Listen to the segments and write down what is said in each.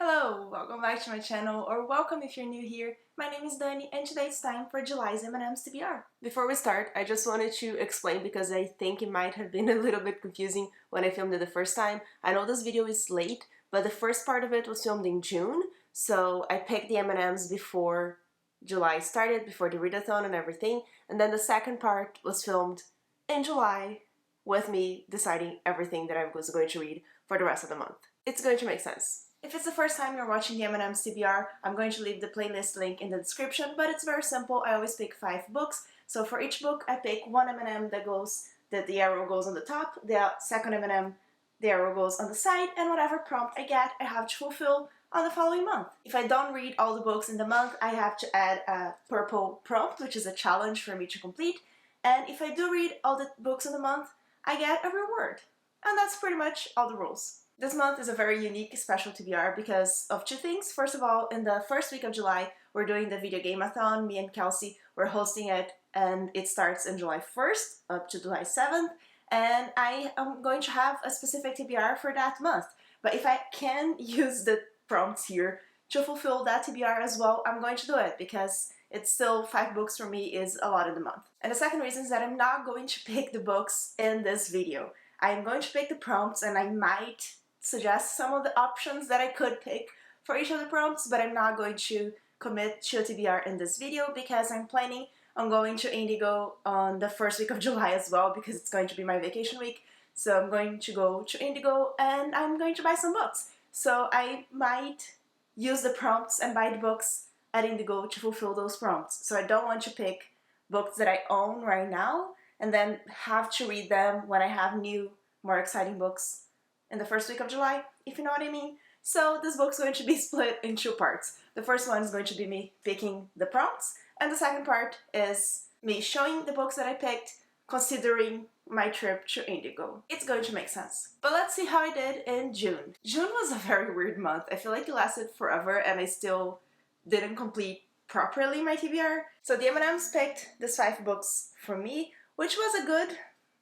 Hello, welcome back to my channel, or welcome if you're new here. My name is Dani and today it's time for July's M&M'S TBR. Before we start, I just wanted to explain because I think it might have been a little bit confusing when I filmed it the first time. I know this video is late, but the first part of it was filmed in June, so I picked the M&M's before July started, before the readathon and everything, and then the second part was filmed in July with me deciding everything that I was going to read for the rest of the month. It's going to make sense. If it's the first time you're watching the M&M'S TBR, I'm going to leave the playlist link in the description, but it's very simple. I always pick 5 books, so for each book I pick one M&M that the arrow goes on the top, the second M&M the arrow goes on the side, and whatever prompt I get I have to fulfill on the following month. If I don't read all the books in the month, I have to add a purple prompt, which is a challenge for me to complete, and if I do read all the books in the month, I get a reward. And that's pretty much all the rules. This month is a very unique, special TBR because of 2 things. First of all, in the first week of July, we're doing the video game-a-thon. Me and Kelsey, we're hosting it, and it starts on July 1st up to July 7th, and I am going to have a specific TBR for that month. But if I can use the prompts here to fulfill that TBR as well, I'm going to do it because it's still 5 books for me is a lot in the month. And the second reason is that I'm not going to pick the books in this video. I'm going to pick the prompts and I might suggest some of the options that I could pick for each of the prompts, but I'm not going to commit to a TBR in this video because I'm planning on going to Indigo on the first week of July as well because it's going to be my vacation week. So I'm going to go to Indigo and I'm going to buy some books. So I might use the prompts and buy the books at Indigo to fulfill those prompts. So I don't want to pick books that I own right now and then have to read them when I have new, more exciting books in the first week of July, if you know what I mean. So this book's going to be split in 2 parts. The first one is going to be me picking the prompts, and the second part is me showing the books that I picked, considering my trip to Indigo. It's going to make sense. But let's see how I did in June. June was a very weird month. I feel like it lasted forever and I still didn't complete properly my TBR. So the M&Ms picked these 5 books for me, which was a good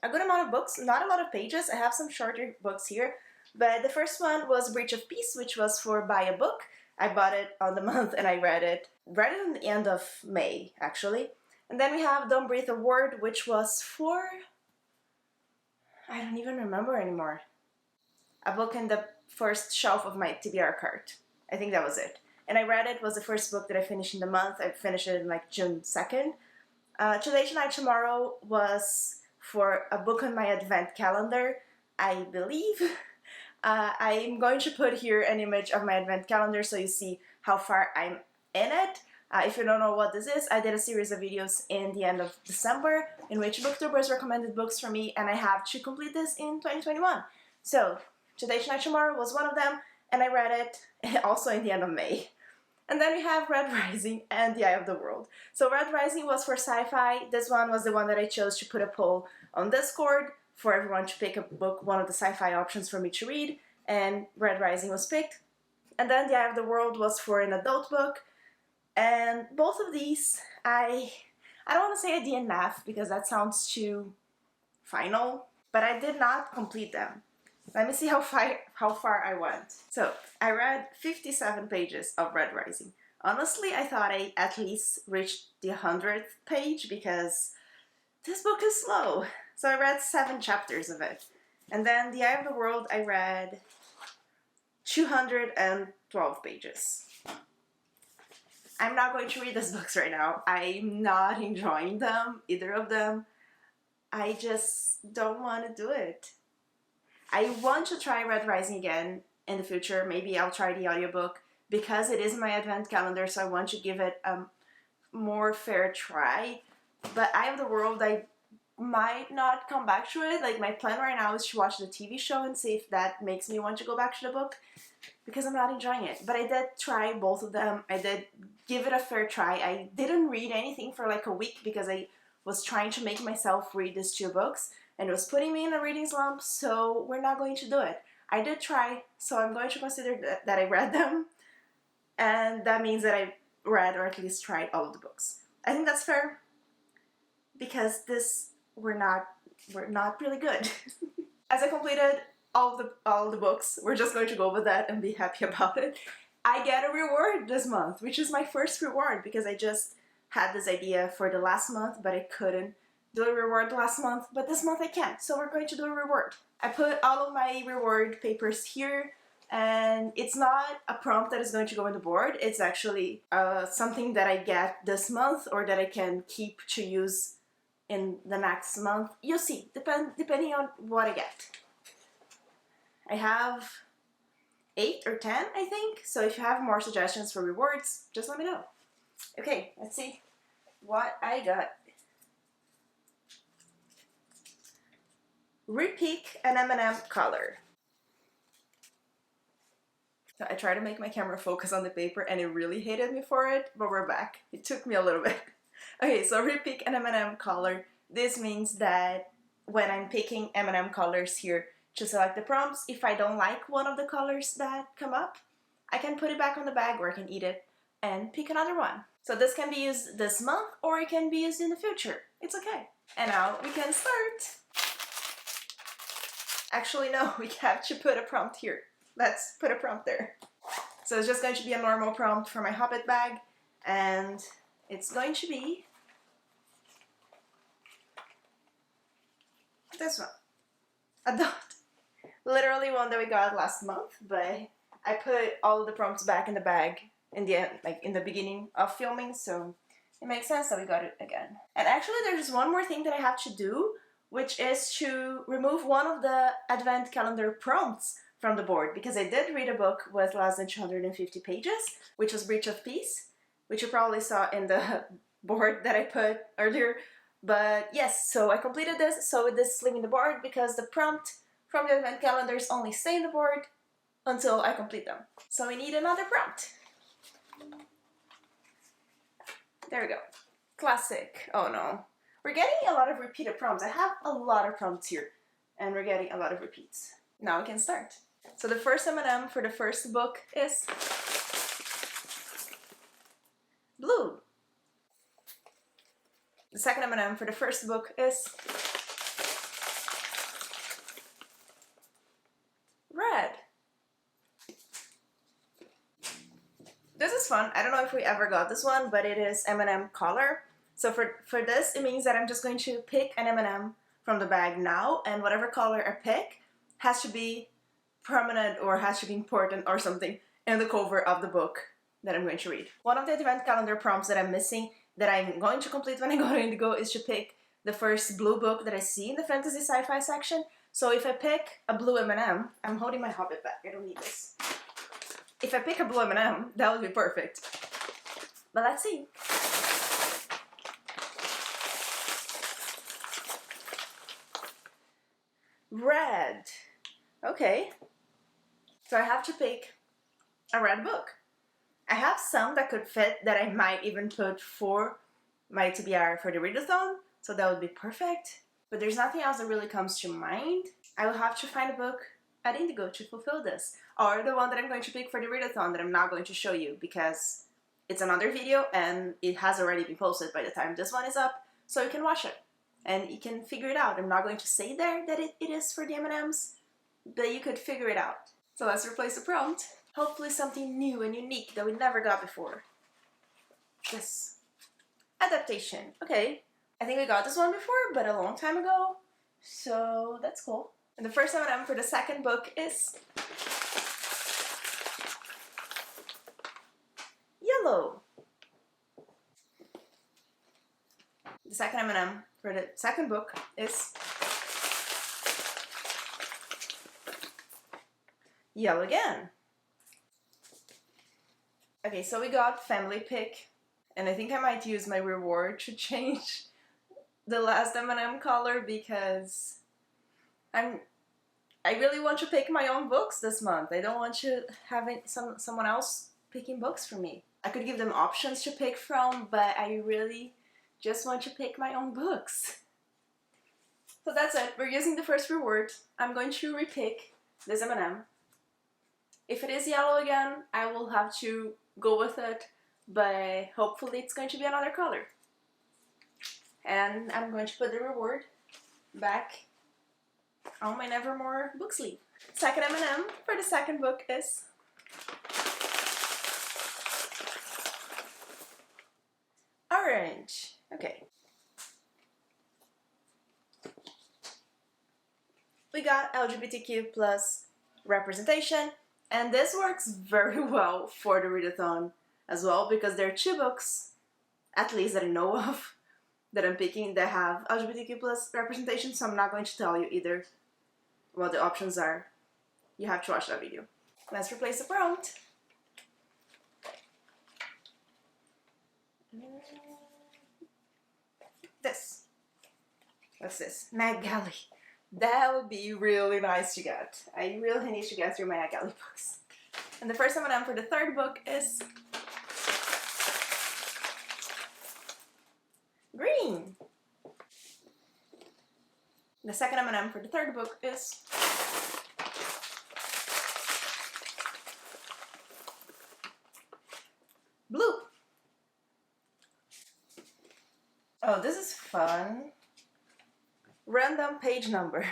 amount of books, not a lot of pages. I have some shorter books here, but the first one was Breach of Peace, which was for buy a book. I bought it on the month and I read it in the end of May, actually. And then we have Don't Breathe a Word, which was for, I don't even remember anymore. A book in the first shelf of my TBR cart. I think that was it. And I read it, was the first book that I finished in the month. I finished it in like June 2nd. Today Tonight Tomorrow was for a book on my advent calendar, I believe. I'm going to put here an image of my advent calendar so you see how far I'm in it. If you don't know what this is, I did a series of videos in the end of December in which Booktubers recommended books for me, and I have to complete this in 2021. So, Today Tonight Tomorrow was one of them, and I read it also in the end of May. And then we have Red Rising and The Eye of the World. So Red Rising was for sci-fi. This one was the one that I chose to put a poll on Discord for everyone to pick a book, one of the sci-fi options for me to read, and Red Rising was picked. And then The Eye of the World was for an adult book, and both of these, I don't want to say I DNF because that sounds too final, but I did not complete them. Let me see how far I went. So, I read 57 pages of Red Rising. Honestly, I thought I at least reached the 100th page because this book is slow. So I read 7 chapters of it. And then The Eye of the World, I read 212 pages. I'm not going to read these books right now. I'm not enjoying them, either of them. I just don't want to do it. I want to try Red Rising again in the future. Maybe I'll try the audiobook because it is my advent calendar, so I want to give it a more fair try. But Eye of the World, I might not come back to it. Like, my plan right now is to watch the TV show and see if that makes me want to go back to the book because I'm not enjoying it. But I did try both of them. I did give it a fair try. I didn't read anything for like a week because I was trying to make myself read these 2 books. And it was putting me in a reading slump, so we're not going to do it. I did try, so I'm going to consider that I read them, and that means that I read or at least tried all of the books. I think that's fair, because were not really good. As I completed all the books. We're just going to go with that and be happy about it. I get a reward this month, which is my first reward because I just had this idea for the last month, but I couldn't do a reward last month, but this month I can, so we're going to do a reward. I put all of my reward papers here, and it's not a prompt that is going to go on the board. It's actually something that I get this month or that I can keep to use in the next month. You'll see, depending on what I get. I have 8 or 10, I think, so if you have more suggestions for rewards, just let me know. Okay, let's see what I got. Freepik and M&M'S Color. So I tried to make my camera focus on the paper and it really hated me for it, but we're back. It took me a little bit. Okay, so Freepik and M&M'S Color. This means that when I'm picking M&M colors here to select the prompts, if I don't like one of the colors that come up, I can put it back on the bag or I can eat it and pick another one. So this can be used this month or it can be used in the future. It's okay. And now we can start. Actually, no, we have to put a prompt here. Let's put a prompt there. So it's just going to be a normal prompt for my Hobbit bag, and it's going to be this one. A dot. Literally one that we got last month, but I put all the prompts back in the bag in the end, like in the beginning of filming, so it makes sense that we got it again. And actually there's one more thing that I have to do, which is to remove one of the advent calendar prompts from the board, because I did read a book with less than 250 pages, which was Breach of Peace, which you probably saw in the board that I put earlier. But yes, so I completed this, so this is leaving the board because the prompt from the advent calendars only stay in the board until I complete them. So we need another prompt. There we go. Classic. Oh no. We're getting a lot of repeated prompts. I have a lot of prompts here, and we're getting a lot of repeats. Now we can start. So the first M&M for the first book is blue. The second M&M for the first book is red. This is fun. I don't know if we ever got this one, but it is M&M Color. So for this, it means that I'm just going to pick an M&M from the bag now, and whatever color I pick has to be prominent or has to be important or something in the cover of the book that I'm going to read. One of the advent calendar prompts that I'm missing that I'm going to complete when I go to Indigo is to pick the first blue book that I see in the fantasy sci-fi section. So if I pick a blue M&M, I'm holding my Hobbit bag, I don't need this. If I pick a blue M&M, that would be perfect. But let's see. Red. Okay. So I have to pick a red book. I have some that could fit that I might even put for my TBR for the readathon, so that would be perfect. But there's nothing else that really comes to mind. I will have to find a book at Indigo to fulfill this. Or the one that I'm going to pick for the readathon that I'm not going to show you because it's another video and it has already been posted by the time this one is up, so you can watch it. And you can figure it out. I'm not going to say there that it is for the M&Ms, but you could figure it out. So let's replace the prompt. Hopefully something new and unique that we never got before. Yes. Adaptation. Okay. I think we got this one before, but a long time ago. So that's cool. And the first M&M for the second book is yellow. The second M&M for the second book is yellow again. Okay, so we got family pick, and I think I might use my reward to change the last M&M color because I really want to pick my own books this month. I don't want to have someone else picking books for me. I could give them options to pick from, but I really just want to pick my own books. So that's it. We're using the first reward. I'm going to repick this M&M. If it is yellow again, I will have to go with it, but hopefully it's going to be another color. And I'm going to put the reward back on my Nevermore book sleeve. Second M&M for the second book is orange. Okay. We got LGBTQ plus representation, and this works very well for the readathon as well, because there are 2 books, at least that I know of, that I'm picking that have LGBTQ plus representation, so I'm not going to tell you either what the options are. You have to watch that video. Let's replace the prompt. This. What's this? Galley. That would be really nice to get. I really need to get through my Galley books. And the first M&M for the third book is green. The second M&M for the third book is blue. Oh, this is fun. Random page number.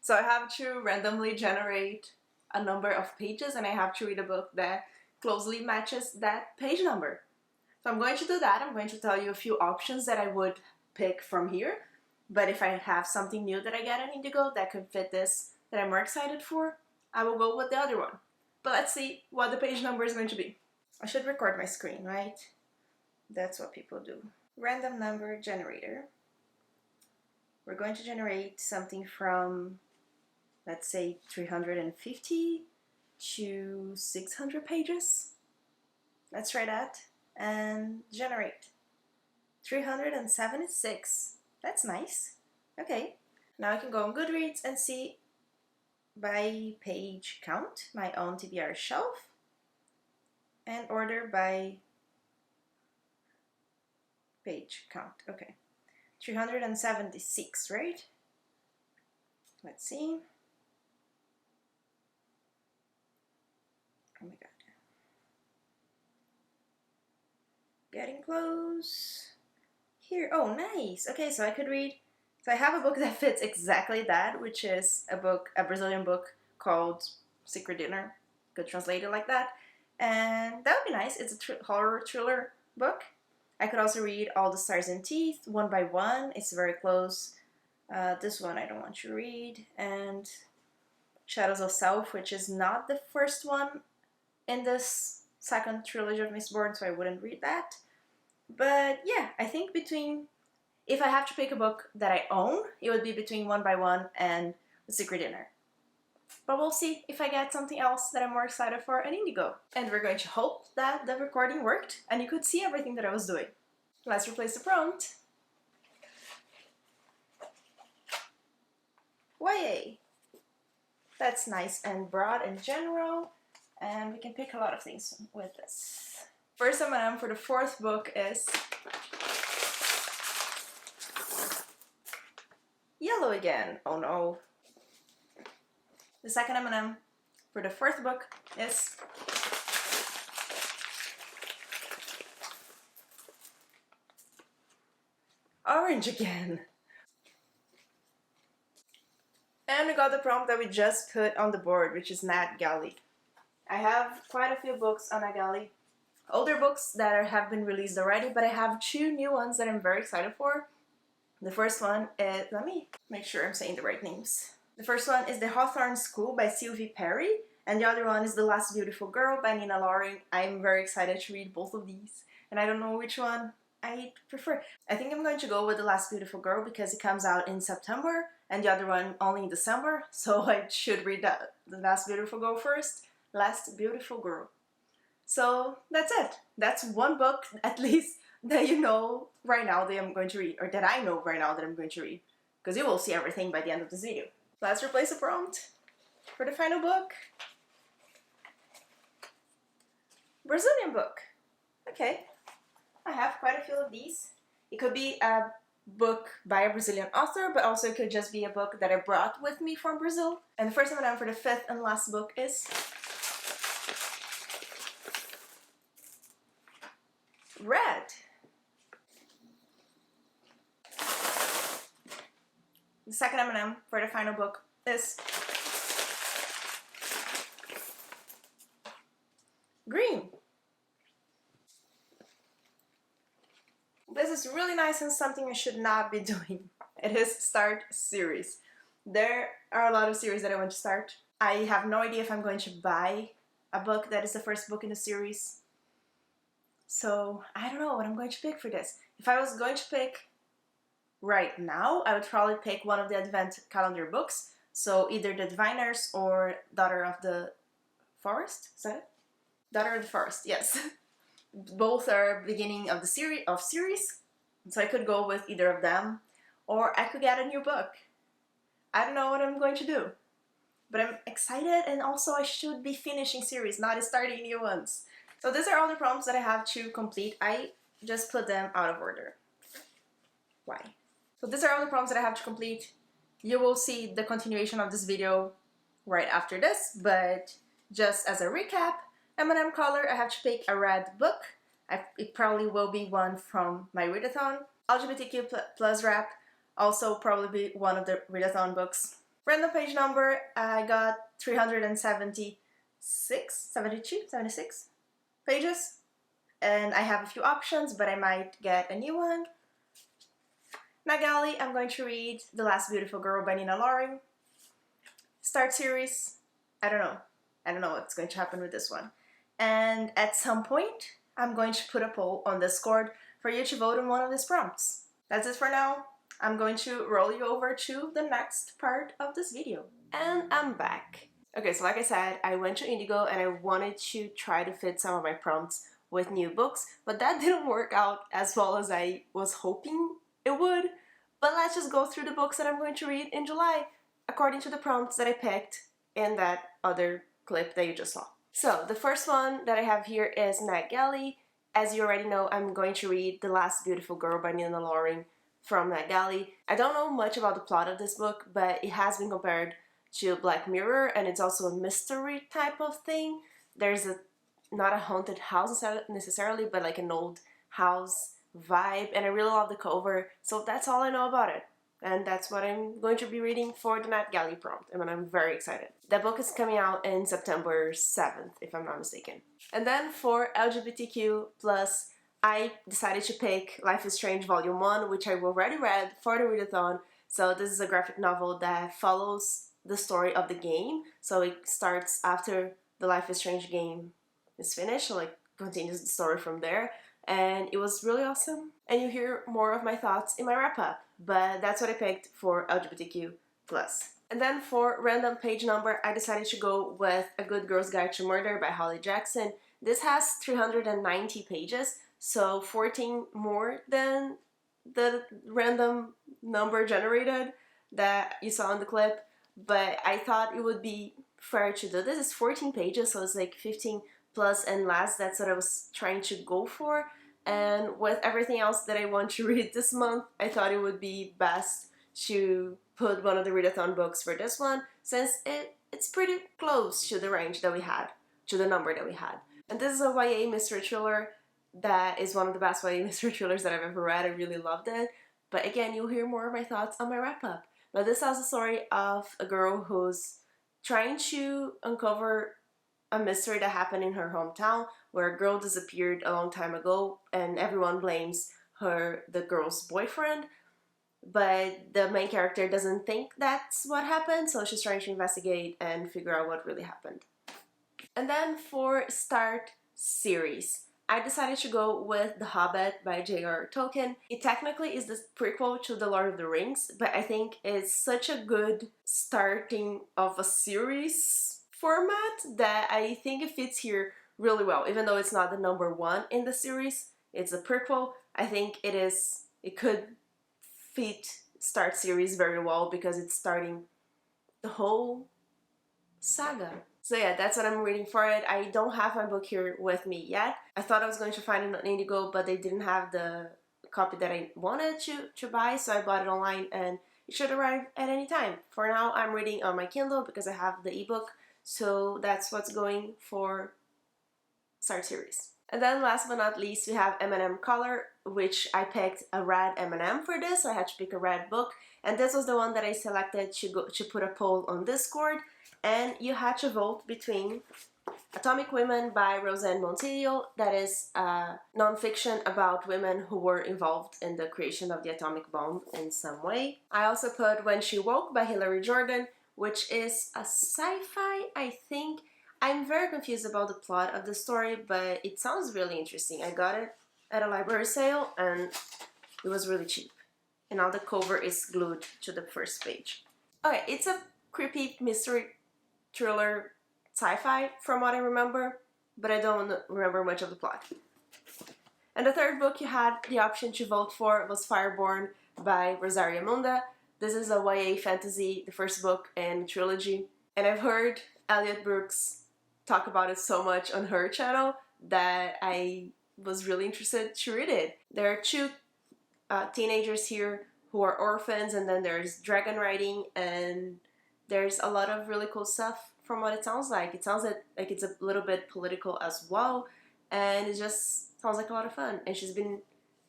So I have to randomly generate a number of pages, and I have to read a book that closely matches that page number. So I'm going to do that. I'm going to tell you a few options that I would pick from here. But if I have something new that I get in Indigo that could fit this, that I'm more excited for, I will go with the other one. But let's see what the page number is going to be. I should record my screen, right? That's what people do. Random number generator. We're going to generate something from, let's say, 350 to 600 pages. Let's try that and generate. 376. That's nice. Okay. Now I can go on Goodreads and see by page count, my own TBR shelf, and order by page count. Okay. 376, right? Let's see. Oh my god. Getting close. Here. Oh, nice. Okay, so I could read. So I have a book that fits exactly that, which is a Brazilian book called Secret Dinner. Could translate it like that. And that would be nice. It's a horror thriller book. I could also read All the Stars and Teeth, one by one. It's very close. This one I don't want to read. And Shadows of Self, which is not the first one in this second trilogy of Mistborn, so I wouldn't read that. But yeah, I think if I have to pick a book that I own, it would be between One by One and The Secret Dinner. But we'll see if I get something else that I'm more excited for in Indigo. And we're going to hope that the recording worked and you could see everything that I was doing. Let's replace the prompt. YA. That's nice and broad and general, and we can pick a lot of things with this. First M&M for the fourth book is yellow again. Oh no. The second M&M for the fourth book is orange again. And we got the prompt that we just put on the board, which is Galley. I have quite a few books on Galley. Older books that have been released already, but I have 2 new ones that I'm very excited for. The first one is, let me make sure I'm saying the right names. The first one is The Hawthorne School by Sylvie Perry, and the other one is The Last Beautiful Girl by Nina Loring. I'm very excited to read both of these, and I don't know which one I prefer. I think I'm going to go with The Last Beautiful Girl because it comes out in September, and the other one only in December, so I should read The Last Beautiful Girl first. Last Beautiful Girl. So that's it. That's one book, at least, that you know right now that I'm going to read, or that I know right now that I'm going to read, because you will see everything by the end of this video. Let's replace the prompt for the final book. Brazilian book. Okay, I have quite a few of these. It could be a book by a Brazilian author, but also it could just be a book that I brought with me from Brazil. And the first M&M for the fifth and last book is red. The second M&M for the final book is green. This is really nice and something I should not be doing. It is start series. There are a lot of series that I want to start. I have no idea if I'm going to buy a book that is the first book in the series. So I don't know what I'm going to pick for this. If I was going to pick right now, I would probably pick one of the Advent calendar books. So either The Diviners or Daughter of the Forest, is that it? Daughter of the Forest, yes. Both are beginning of the series, so I could go with either of them, or I could get a new book. I don't know what I'm going to do, but I'm excited, and also I should be finishing series, not starting new ones. So these are all the prompts that I have to complete. I just put them out of order. Why? So these are all the prompts that I have to complete. You will see the continuation of this video right after this, but just as a recap, M&M'S Color, I have to pick a red book. It probably will be one from my readathon. LGBTQ Plus wrap, also probably be one of the readathon books. Random page number, I got 76 pages. And I have a few options, but I might get a new one. Now Galley, I'm going to read The Last Beautiful Girl by Nina Loring. Start series, I don't know what's going to happen with this one. And at some point, I'm going to put a poll on Discord for you to vote on one of these prompts. That's it for now. I'm going to roll you over to the next part of this video. And I'm back. Okay, so like I said, I went to Indigo and I wanted to try to fit some of my prompts with new books, but that didn't work out as well as I was hoping it would. But let's just go through the books that I'm going to read in July, according to the prompts that I picked in that other clip that you just saw. So the first one that I have here is Galley. As you already know, I'm going to read The Last Beautiful Girl by Nina Loring from Galley. I don't know much about the plot of this book, but it has been compared to Black Mirror, and it's also a mystery type of thing. There's not a haunted house necessarily, but like an old house vibe, and I really love the cover, so that's all I know about it. And that's what I'm going to be reading for the Galley prompt, and I'm very excited. That book is coming out in September 7th, if I'm not mistaken. And then for LGBTQ Plus, I decided to pick Life is Strange Volume 1, which I already read for the readathon. So this is a graphic novel that follows the story of the game. So it starts after the Life is Strange game is finished, so like continues the story from there. And it was really awesome. And you hear more of my thoughts in my wrap-up, but that's what I picked for LGBTQ+. And then for random page number, I decided to go with A Good Girl's Guide to Murder by Holly Jackson. This has 390 pages, so 14 more than the random number generated that you saw in the clip, but I thought it would be fair to do this. It's 14 pages, so it's like 15 plus and less. That's what I was trying to go for, and with everything else that I want to read this month, I thought it would be best to put one of the readathon books for this one, since it's pretty close to the range that we had, to the number that we had. And this is a YA mystery thriller that is one of the best YA mystery thrillers that I've ever read. I really loved it, but again, you'll hear more of my thoughts on my wrap-up. But this tells the story of a girl who's trying to uncover a mystery that happened in her hometown where a girl disappeared a long time ago, and everyone blames the girl's boyfriend, but the main character doesn't think that's what happened, so she's trying to investigate and figure out what really happened. And then for start series, I decided to go with The Hobbit by J.R.R. Tolkien. It technically is the prequel to The Lord of the Rings, but I think it's such a good starting of a series format that I think it fits here really well. Even though it's not the number one in the series, it's a prequel. I think it could fit start series very well because it's starting the whole saga. So yeah, that's what I'm reading for it. I don't have my book here with me yet. I thought I was going to find it on Indigo, but they didn't have the copy that I wanted to buy, so I bought it online and it should arrive at any time. For now, I'm reading on my Kindle because I have the ebook, so that's what's going for start series. And then last but not least, we have M&M'S Color, which I picked a red M&M for this, so I had to pick a red book. And this was the one that I selected to put a poll on Discord. And you had to vote between Atomic Women by Roseanne Montijo, that is non-fiction about women who were involved in the creation of the atomic bomb in some way. I also put When She Woke by Hilary Jordan, which is a sci-fi, I think. I'm very confused about the plot of the story, but it sounds really interesting. I got it at a library sale and it was really cheap. And now the cover is glued to the first page. Okay, it's a creepy mystery thriller sci-fi from what I remember, but I don't remember much of the plot. And the third book you had the option to vote for was Fireborn by Rosaria Munda. This is a YA fantasy, the first book in trilogy, and I've heard Elliot Brooks talk about it so much on her channel that I was really interested to read it. There are two teenagers here who are orphans, and then there's dragon riding, and there's a lot of really cool stuff from what it sounds like. It sounds like it's a little bit political as well, and it just sounds like a lot of fun. And she's been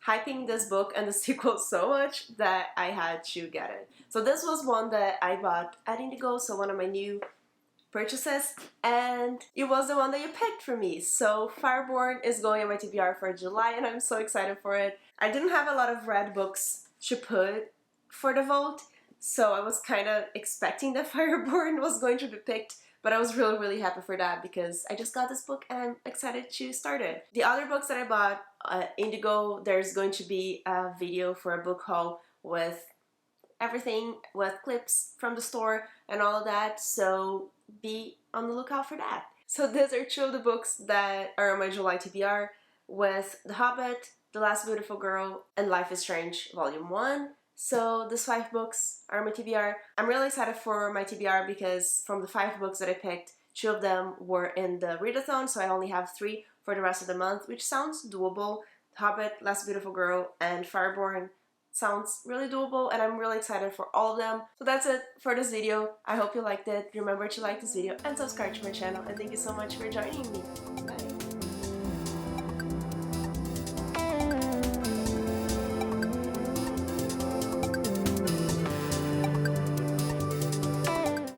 hyping this book and the sequel so much that I had to get it. So this was one that I bought at Indigo, so one of my new purchases, and it was the one that you picked for me. So Fireborn is going on my TBR for July, and I'm so excited for it. I didn't have a lot of read books to put for the vote, so I was kind of expecting that Fireborn was going to be picked, but I was really happy for that because I just got this book and I'm excited to start it. The other books that I bought, Indigo, there's going to be a video for a book haul with everything, with clips from the store and all of that, so be on the lookout for that. So these are two of the books that are on my July TBR, with The Hobbit, The Last Beautiful Girl, and Life is Strange Volume 1. So these 5 books are my TBR. I'm really excited for my TBR because from the 5 books that I picked, 2 of them were in the readathon, so I only have 3 for the rest of the month, which sounds doable. The Hobbit, Last Beautiful Girl, and Fireborn sounds really doable, and I'm really excited for all of them. So that's it for this video. I hope you liked it. Remember to like this video and subscribe to my channel, and thank you so much for joining me. Bye!